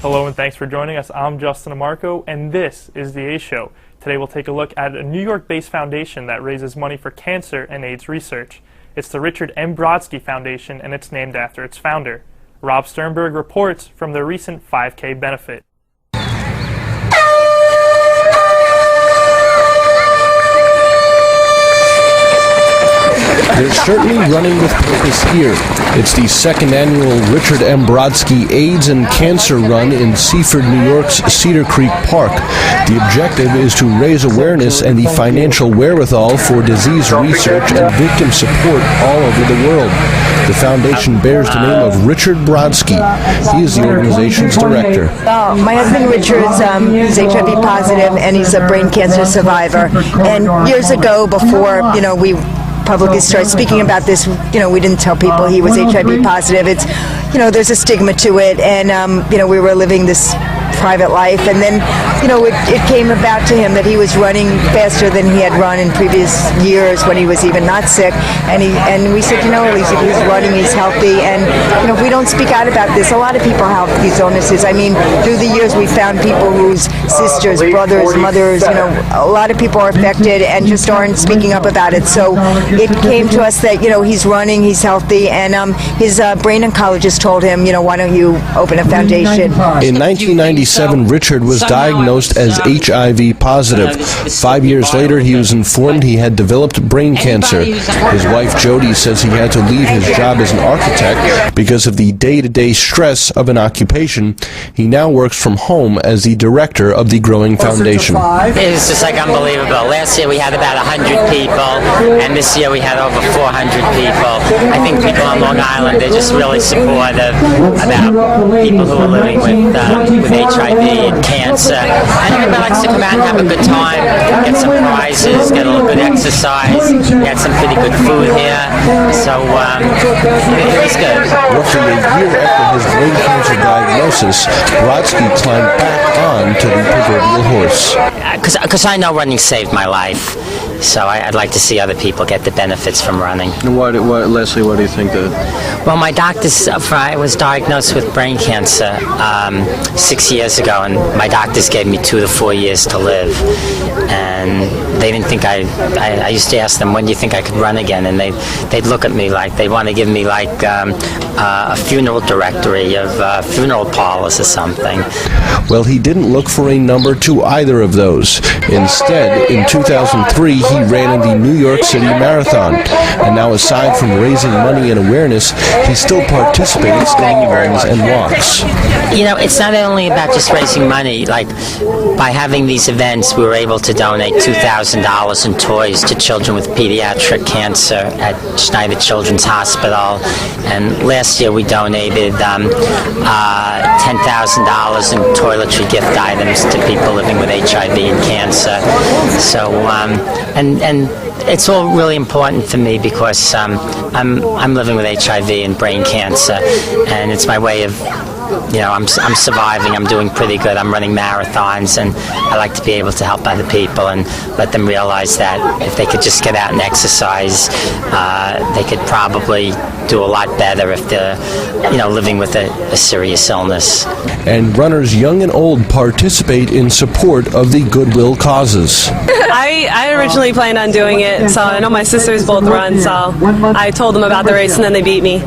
Hello and thanks for joining us. I'm Justin Demarco and this is The A Show. Today we'll take a look at a New York-based foundation that raises money for cancer and AIDS research. It's the Richard M. Brodsky Foundation and it's named after its founder. Rob Sternberg reports from their recent 5K benefit. They're certainly running with purpose here. It's the second annual Richard M. Brodsky AIDS and Cancer Run in Seaford, New York's Cedar Creek Park. The objective is to raise awareness and the financial wherewithal for disease research and victim support all over the world. The foundation bears the name of Richard Brodsky. He is the organization's director. My husband Richard's he's HIV positive and he's a brain cancer survivor. And years ago, before we publicly started speaking about this, we didn't tell people he was HIV positive. It's, there's a stigma to it, and we were living this private life, and then it came about to him that he was running faster than he had run in previous years when he was even not sick, and we said, he's running, he's healthy, and if we don't speak out about this, a lot of people have these illnesses. I mean, through the years we found people whose sisters, brothers, mothers, a lot of people are affected and just aren't speaking up about it. So it came to us that he's running, he's healthy, and his brain oncologist told him, why don't you open a foundation? In 1997, Richard was diagnosed as HIV positive. 5 years later, he was informed he had developed brain cancer. His wife, Jody, says he had to leave his job as an architect because of the day-to-day stress of an occupation. He now works from home as the director of the growing foundation. It's just like unbelievable. Last year we had about 100 people, and this year we had over 400 people. I think people on Long Island, they're just really supportive about people who are living with HIV and cancer. And everybody likes to come out and have a good time, get some prizes, get a little good exercise, get some pretty good food here. So it was good. Roughly a year after his brain cancer diagnosis, Brodsky climbed back on to the proverbial horse. Because I know running saved my life. So I'd like to see other people get the benefits from running. And Leslie, what do you think? Well, my doctors, I was diagnosed with brain cancer 6 years ago, and my doctors gave me 2 to 4 years to live. And they didn't think I used to ask them, when do you think I could run again? And they'd look at me like they want to give me like a funeral directory of funeral parlors or something. Well, he didn't look for a number to either of those. Instead, in 2003, he ran in the New York City Marathon. And now, aside from raising money and awareness, he still participates in runs and walks. It's not only about just raising money. Like, by having these events, we were able to donate $2,000 in toys to children with pediatric cancer at Schneider Children's Hospital. And last year we donated $10,000 in toiletry gift items to people living with HIV and cancer. So, and it's all really important for me because I'm living with HIV and brain cancer, and it's my way of, I'm surviving, I'm doing pretty good, I'm running marathons, and I like to be able to help other people and let them realize that if they could just get out and exercise, they could probably do a lot better if they're, living with a serious illness. And runners young and old participate in support of the goodwill causes. I originally planned on doing it, so I know my sisters both run, so I told them about the race and then they beat me.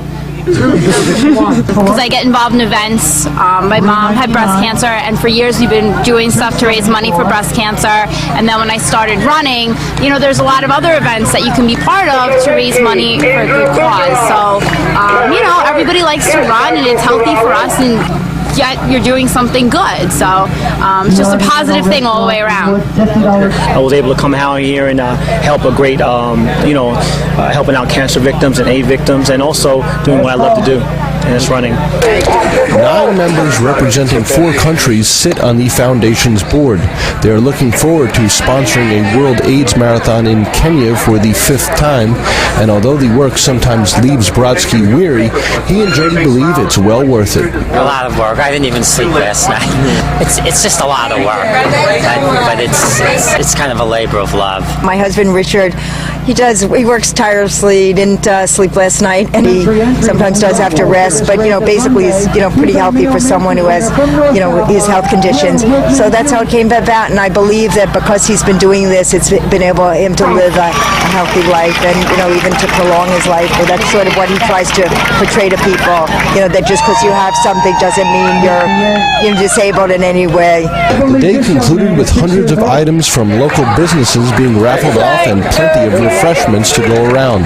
Because I get involved in events. My mom had breast cancer, and for years we've been doing stuff to raise money for breast cancer. And then when I started running, there's a lot of other events that you can be part of to raise money for a good cause. So, everybody likes to run, and it's healthy for us, and yet you're doing something good. So it's just a positive thing all the way around. I was able to come out here and help a great, helping out cancer victims and AIDS victims, and also doing what I love to do, and it's running. 9 members representing 4 countries sit on the foundation's board. They are looking forward to sponsoring a World AIDS Marathon in Kenya for the 5th time, and although the work sometimes leaves Brodsky weary, he and Jody believe it's well worth it. A lot of work. I didn't even sleep last night. It's just a lot of work, but it's kind of a labor of love. My husband Richard, He does. He works tirelessly. He didn't sleep last night, and he sometimes does have to rest. But basically, he's pretty healthy for someone who has his health conditions. So that's how it came about. And I believe that because he's been doing this, it's been able for him to live a healthy life, and even to prolong his life. Or that's sort of what he tries to portray to people. That just because you have something doesn't mean you're disabled in any way. The day concluded with hundreds of items from local businesses being raffled off and plenty of refreshments to go around.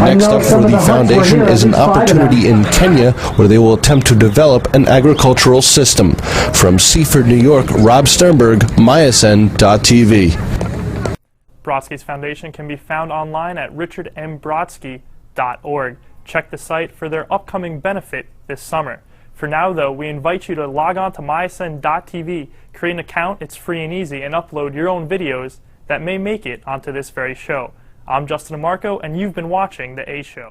Next up for the foundation is an opportunity in Kenya where they will attempt to develop an agricultural system. From Seaford, New York, Rob Sternberg, MySN.TV. Brodsky's foundation can be found online at richardmbrodsky.org. Check the site for their upcoming benefit this summer. For now, though, we invite you to log on to MySN.TV, create an account, it's free and easy, and upload your own videos that may make it onto this very show. I'm Justin Demarco, and you've been watching The A Show.